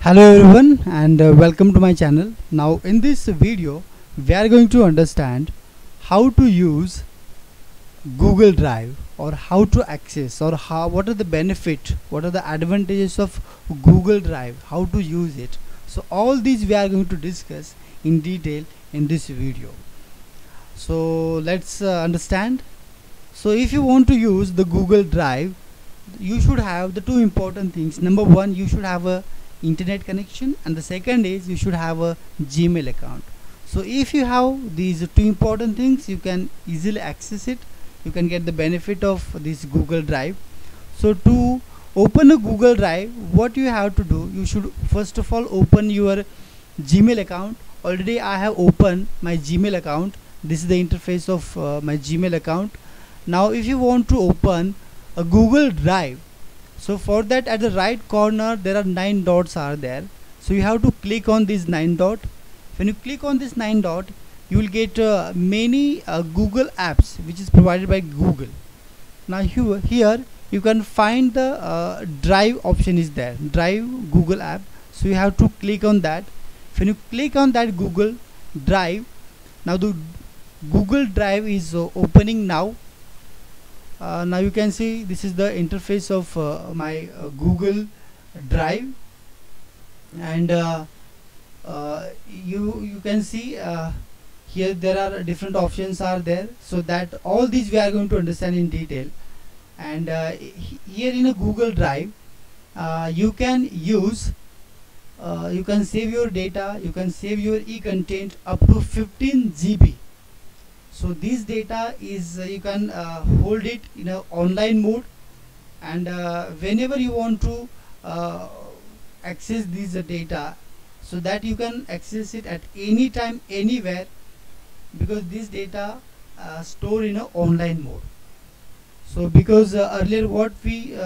Hello everyone and welcome to my channel. Now in this video we are going to understand how to use Google Drive, or how to access, or what are the benefit, what are the advantages of Google Drive, how to use it. So all these we are going to discuss in detail in this video. So let's understand. So if you want to use the Google Drive, you should have the two important things. Number one, you should have a internet connection, and the second is you should have a Gmail account. So if you have these two important things, you can easily access it, you can get the benefit of this Google Drive. So to open a Google Drive, what you have to do, you should first of all open your Gmail account. Already I have opened my Gmail account. This is the interface of my Gmail account. Now if you want to open a Google Drive, so for that, at the right corner there are 9 dots are there. So you have to click on this 9 dot. When you click on this 9 dot, you will get many Google apps which is provided by Google. Now here you can find the Drive option is there, Drive Google app. So you have to click on that. When you click on that Google Drive, now the Google Drive is opening now. Now you can see this is the interface of my Google Drive, and you can see here there are different options are there. So that all these we are going to understand in detail. And here in a Google Drive, you can use you can save your data, you can save your e-content up to 15 GB. So this data is you can hold it in a online mode, and whenever you want to access this data, so that you can access it at any time, anywhere, because this data stored in a online mode. So because earlier what we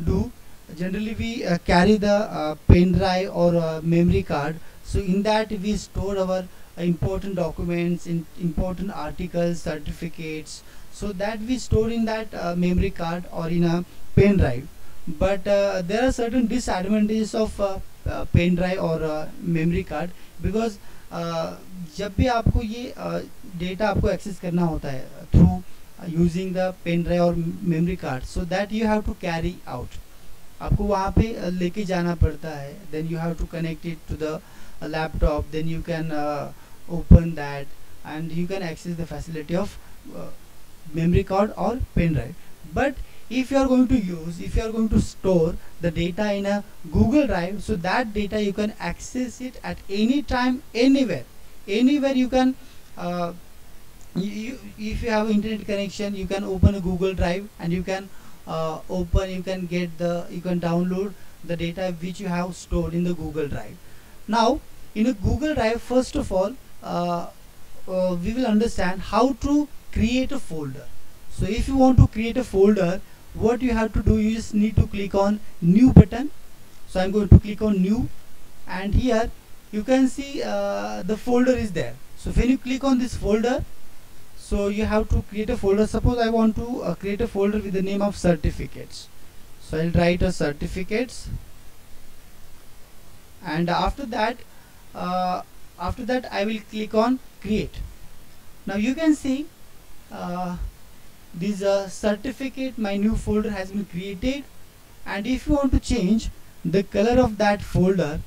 do, generally we carry the pen drive or memory card. So in that we store our important documents, important articles, certificates, so that we store in that memory card or in a pen drive. But there are certain disadvantages of pen drive or memory card, because जब भी आपको ये data आपको access करना होता है through using the pen drive or memory card, so that you have to carry out, आपको वहाँ पे लेके जाना पड़ता है. Then you have to connect it to the laptop, then you can open that and you can access the facility of memory card or pen drive. But if you are going to use, if you are going to store the data in a Google Drive, so that data you can access it at any time, anywhere you can if you have internet connection, you can open a Google Drive and you can you can download the data which you have stored in the Google Drive. Now in a Google Drive, first of all we will understand how to create a folder. So if you want to create a folder, what you have to do, you just need to click on new button. So I'm going to click on new, and here you can see the folder is there. So when you click on this folder, so you have to create a folder. Suppose I want to create a folder with the name of certificates. So I'll write a certificates, and after that I will click on create. Now you can see this certificate, my new folder has been created. And if you want to change the color of that folder,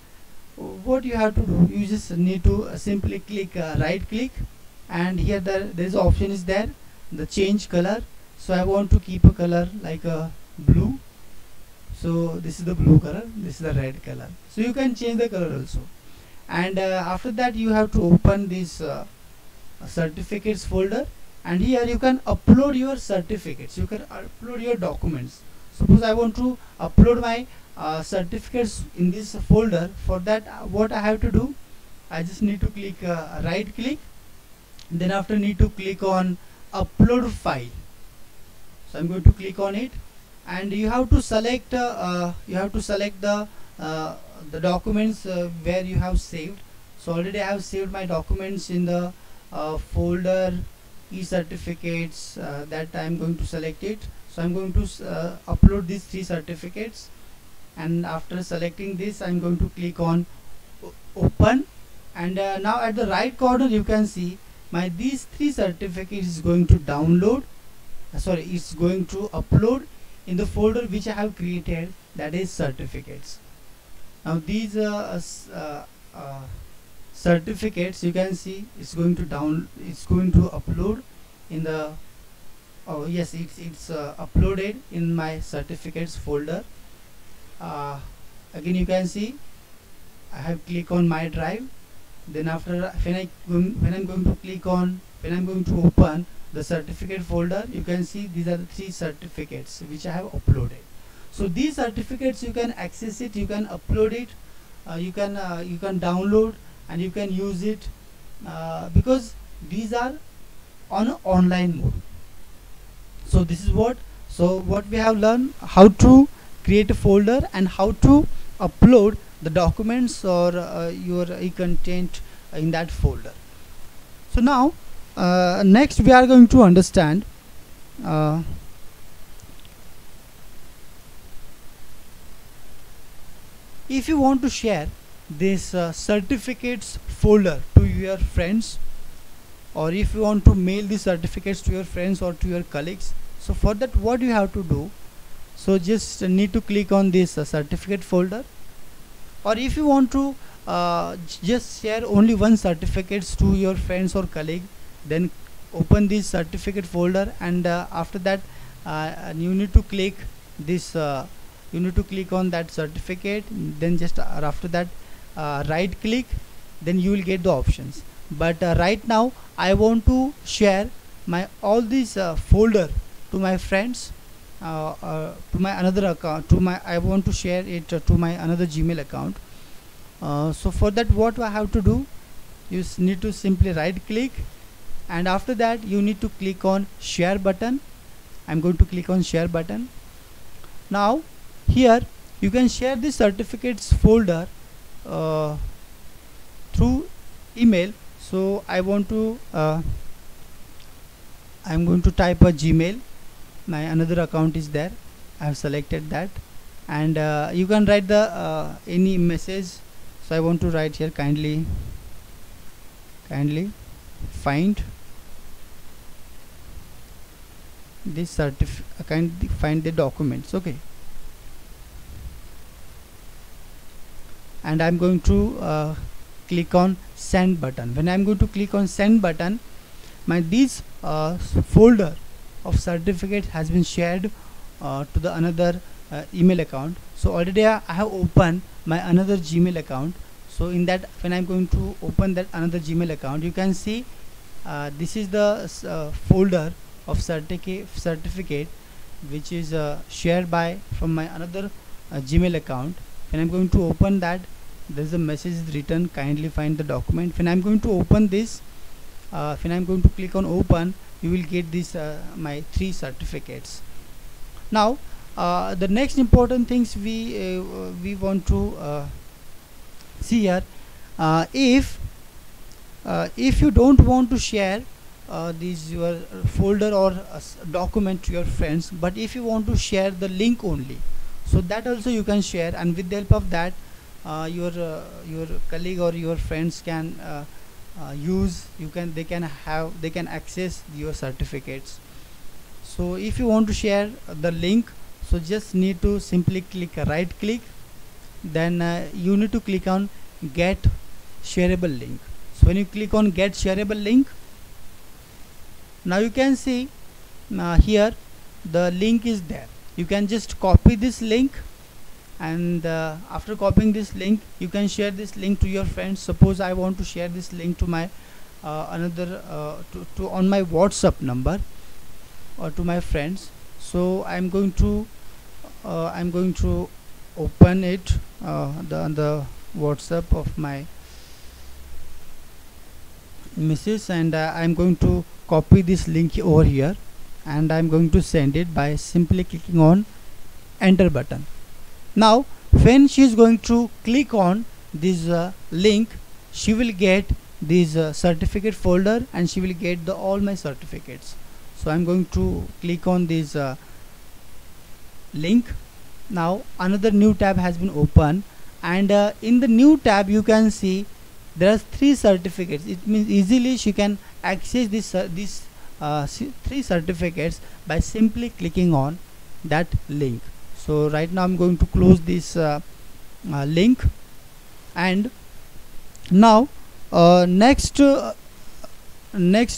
what you have to do, you just need to simply click right click, and here there is option is there, the change color. So I want to keep a color like a blue. So this is the blue color, this is the red color. So you can change the color also. And after that you have to open this certificates folder, and here you can upload your certificates, you can upload your documents. Suppose I want to upload my certificates in this folder. For that what I have to do, I just need to click right click, then after need to click on upload file. So I'm going to click on it, and you have to select the documents where you have saved. So already I have saved my documents in the folder e-certificates, that I am going to select it. So I'm going to upload these 3 certificates. and after selecting this I'm going to click on open, and now at the right corner you can see my these three certificates is going to download, sorry, it's going to upload in the folder which I have created, that is certificates. Now these certificates you can see it's going to upload in the, oh yes, it's uploaded in my certificates folder. Again you can see I have click on my drive, then after when I'm going to open the certificate folder, you can see these are the three certificates which I have uploaded. So these certificates you can access it, you can upload it, you can download and you can use it because these are on an online mode. So this is what we have learned, how to create a folder and how to upload the documents or your e-content in that folder. So now next we are going to understand if you want to share this certificates folder to your friends, or if you want to mail the certificates to your friends or to your colleagues. So for that what you have to do, so just need to click on this certificate folder, or if you want to just share only one certificates to your friends or colleague, then open this certificate folder, and after that you need to click this you need to click on that certificate, then just after that right click, then you will get the options. But right now I want to share my all these folder to my friends, to my another account, I want to share it to my another Gmail account. So for that what I have to do, you need to simply right click, and after that you need to click on share button. I'm going to click on share button. Now here you can share the certificates folder through email. So I'm going to type a Gmail, my another account is there, I have selected that, and you can write the any message. So I want to write here, kindly find this kindly find the documents, okay. And I'm going to click on send button. When I'm going to click on send button, my this folder of certificate has been shared to the another email account. So already I have opened my another Gmail account. So in that, when I'm going to open that another Gmail account, you can see this is the folder of certificate which is shared by from my another Gmail account. When I'm going to open that, there is a message written, kindly find the document. When I'm going to open this, when I'm going to click on open, you will get this my three certificates. Now the next important things we want to see here, if you don't want to share these your folder or document to your friends, but if you want to share the link only, so that also you can share, and with the help of that your colleague or your friends can they can access your certificates. So if you want to share the link, so just need to simply click right click, then you need to click on get shareable link. So when you click on get shareable link, now you can see here the link is there. You can just copy this link, and after copying this link, you can share this link to your friends. Suppose I want to share this link to my another to on my WhatsApp number or to my friends. So I'm going to open it the WhatsApp of my missus, and I'm going to copy this link over here, and I'm going to send it by simply clicking on enter button. Now when she is going to click on this link, she will get this certificate folder, and she will get all my certificates. So I'm going to click on this link, now another new tab has been opened, and in the new tab you can see there are 3 certificates. It means easily she can access these 3 certificates by simply clicking on that link. So right now I'm going to close this link, and now next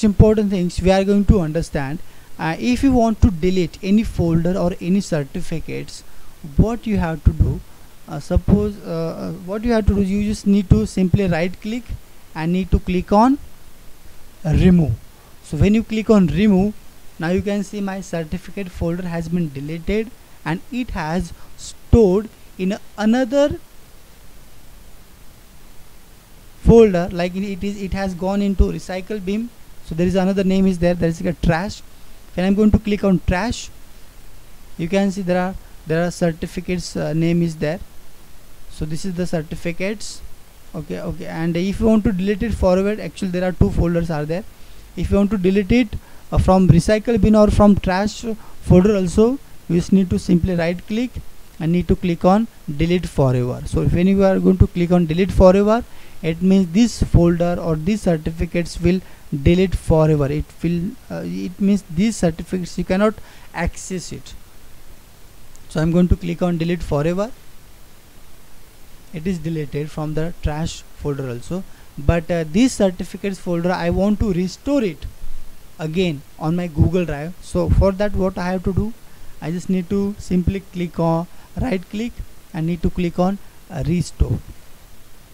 important things we are going to understand. If you want to delete any folder or any certificates, what you have to do, what you have to do, you just need to simply right click and need to click on remove. So when you click on remove, now you can see my certificate folder has been deleted and it has stored in another folder, like it has gone into recycle bin. So there is another name is there, that is like trash. When I'm going to click on trash, you can see there are certificates name is there. So this is the certificates. Okay, and if you want to delete it forward, actually there are 2 folders are there. If you want to delete it from recycle bin or from trash folder also, you just need to simply right click and need to click on delete forever. So when you are going to click on delete forever, it means this folder or these certificates will delete forever. It means these certificates you cannot access it. So I'm going to click on delete forever. It is deleted from the trash folder also, but this certificates folder I want to restore it again on my Google Drive. So for that, what I have to do, I just need to simply click on right click and need to click on restore.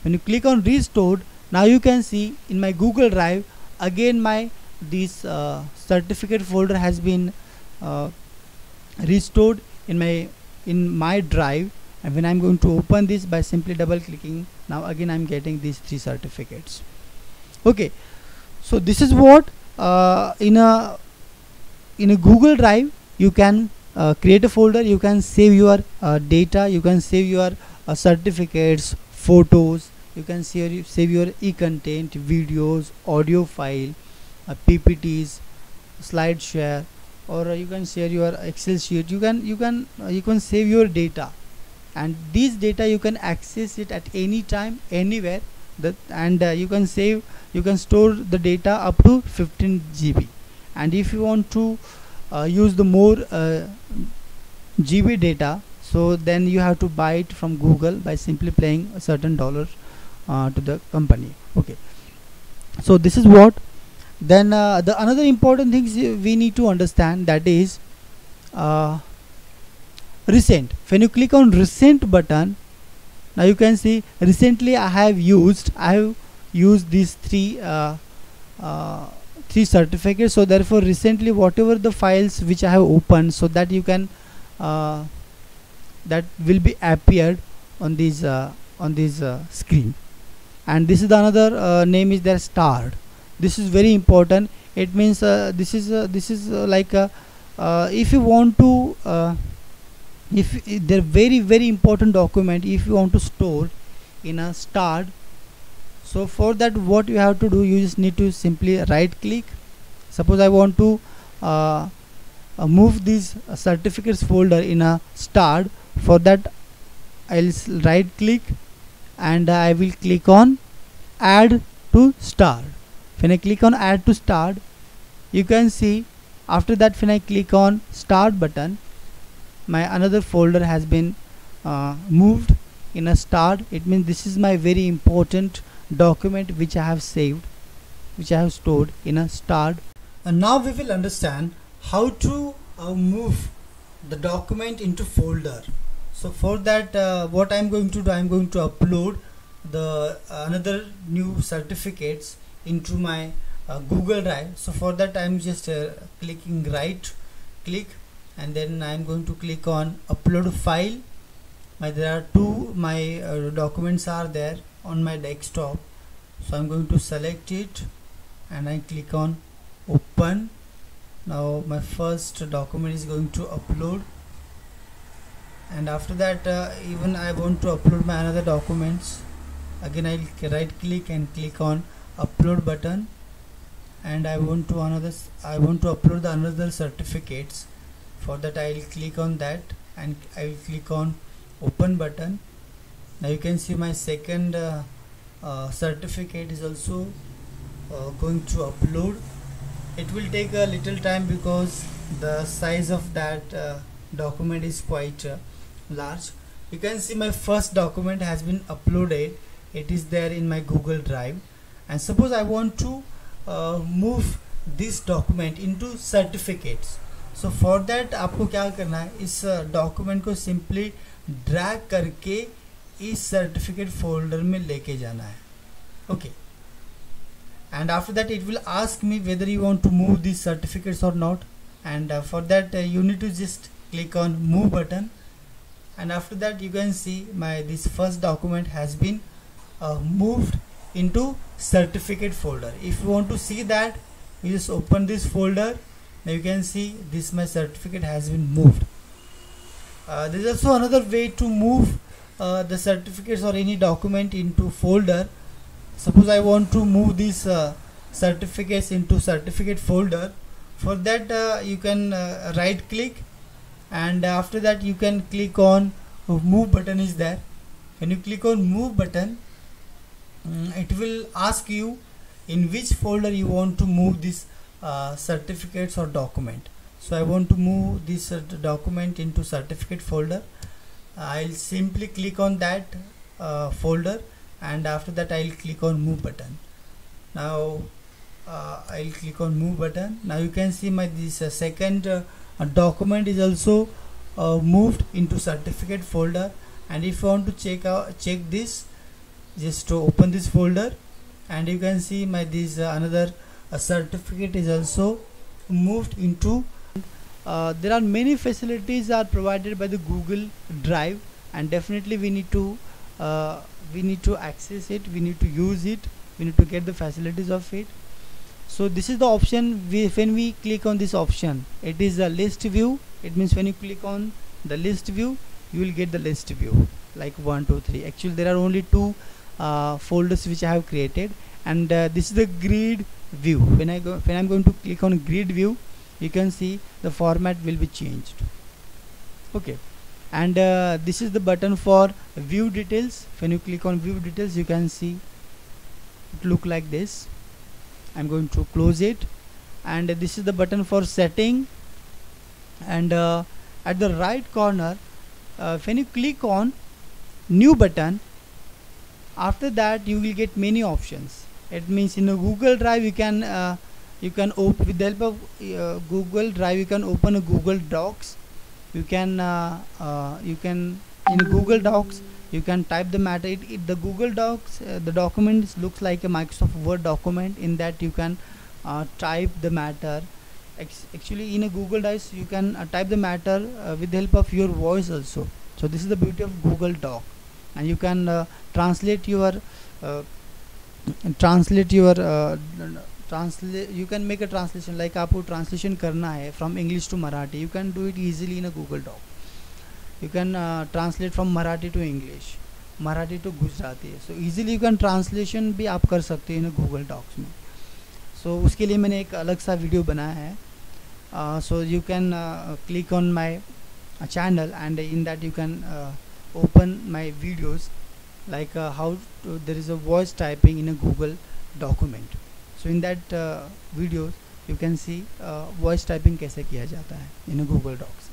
When you click on restore, now you can see in my Google Drive again this certificate folder has been restored in my drive. And when I'm going to open this by simply double clicking, now again I'm getting these 3 certificates. Okay, so this is what in a Google Drive you can create a folder, you can save your data, you can save your certificates, photos, you can save your e-content, videos, audio file, PPTs, slide share, or you can share your Excel sheet. You can save your data, and these data you can access it at any time, anywhere. You can store the data up to 15 GB. And if you want to use the more GB data, so then you have to buy it from Google by simply paying a certain dollar to the company. Okay, so this is what. Then the another important things we need to understand, that is recent. When you click on recent button, now you can see recently I have used these 3 certificates. So therefore recently whatever the files which I have opened, so that you can that will be appeared on this screen. And this is the another name is there, starred. This is very important. It means this is like if you want to if they're very important document, if you want to store in a starred, so for that what you have to do, you just need to simply right click. Suppose I want to move these certificates folder in a starred. For that I'll right click and I will click on add to starred. When I click on add to starred, you can see after that when I click on start button, my another folder has been moved in a starred. It means this is my very important document which I have saved, which I have stored in a starred. And now we will understand how to move the document into folder. So for that what I'm going to do, I'm going to upload the another new certificates into my Google Drive. So for that I'm just clicking right click, and then I'm going to click on upload file. There are 2 documents are there on my desktop, so I'm going to select it and I click on open. Now my first document is going to upload, and after that even I want to upload my another documents. Again I'll right click and click on upload button, and I want to upload the another certificates. For that I'll click on that and I will click on open button. Now you can see my second certificate is also going to upload. It will take a little time because the size of that document is quite large. You can see my first document has been uploaded. It is there in my Google Drive, and suppose I want to move this document into certificates. So for that आपको क्या करना है, इस document को simply drag करके इस certificate folder में लेके जाना है. Okay, and after that it will ask me whether you want to move these certificates or not, and for that you need to just click on move button, and after that you can see this first document has been moved into certificate folder. If you want to see that, you just open this folder. Now you can see this my certificate has been moved. There is also another way to move the certificates or any document into folder. Suppose I want to move these certificates into certificate folder. For that you can right click, and after that you can click on move button is there. When you click on move button, it will ask you in which folder you want to move this certificates or document. So I want to move this document into certificate folder. I'll simply click on that folder, and after that I'll click on move button. Now I'll click on move button. Now you can see this second document is also moved into certificate folder, and if you want to check this, just to open this folder, and you can see this another certificate is also moved into. There are many facilities are provided by the Google Drive, and definitely we need to access it, we need to use it, we need to get the facilities of it. So this is the option. When we click on this option, it is a list view. It means when you click on the list view, you will get the list view like 1, 2, 3. Actually there are only 2 folders which I have created, and this is the grid view. When I'm going to click on grid view, you can see the format will be changed. Okay, and this is the button for view details. When you click on view details, you can see it look like this. I'm going to close it, and this is the button for setting, and at the right corner when you click on new button, after that you will get many options. It means in a Google Drive you can open with the help of Google Drive, you can open a Google Docs. You can in Google Docs you can type the matter. The Google Docs the document looks like a Microsoft Word document. In that you can type the matter. Actually in a Google Docs you can type the matter with the help of your voice also. So this is the beauty of Google Doc, and you can translate your you can make a translation. Like आपको translation करना है from English to Marathi, you can do it easily in a Google Doc. You can translate from Marathi to English, Marathi to Gujarati. So easily you can translation भी आप कर सकते हैं in a Google Docs में. So उसके लिए मैंने एक अलग सा वीडियो बनाया है. So you can click on my channel, and in that you can open my videos like how there is a voice typing in a Google document. So in that videos you can see voice typing कैसे किया जाता है in a Google Docs.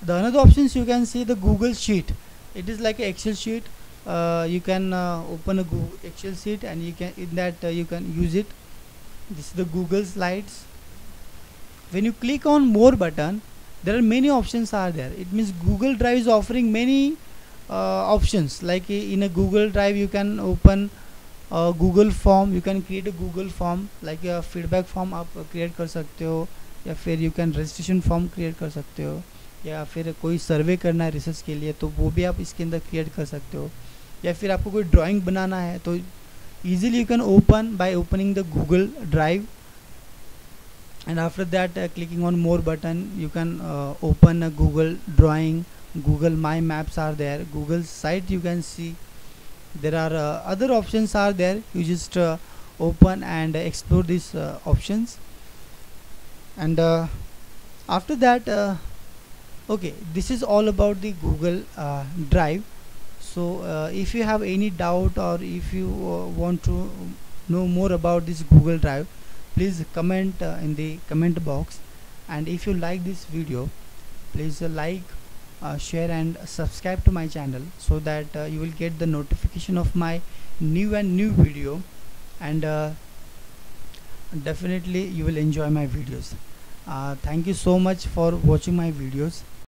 The another options you can see the Google Sheet. It is like an Excel sheet. You can open a Google Excel sheet, and you can in that you can use it. This is the Google Slides. When you click on more button, there are many options are there. It means Google Drive is offering many options. Like in a Google Drive you can open a Google form. You can create a Google form, like a feedback form आप create कर सकते हो, या फिर you can registration form create कर सकते हो, या फिर कोई सर्वे करना है रिसर्च के लिए तो वो भी आप इसके अंदर क्रिएट कर सकते हो, या फिर आपको कोई ड्राइंग बनाना है तो easily you can open by opening the Google Drive, and after that clicking on more button you can open a Google Drawing, Google My Maps are there, Google Site you can see. There are other options are there. You just open and explore these options, and after that Okay, this is all about the Google Drive. So if you have any doubt, or if you want to know more about this Google Drive, please comment in the comment box. And if you like this video, please like, share and subscribe to my channel, so that you will get the notification of my new video. And definitely you will enjoy my videos. Thank you so much for watching my videos.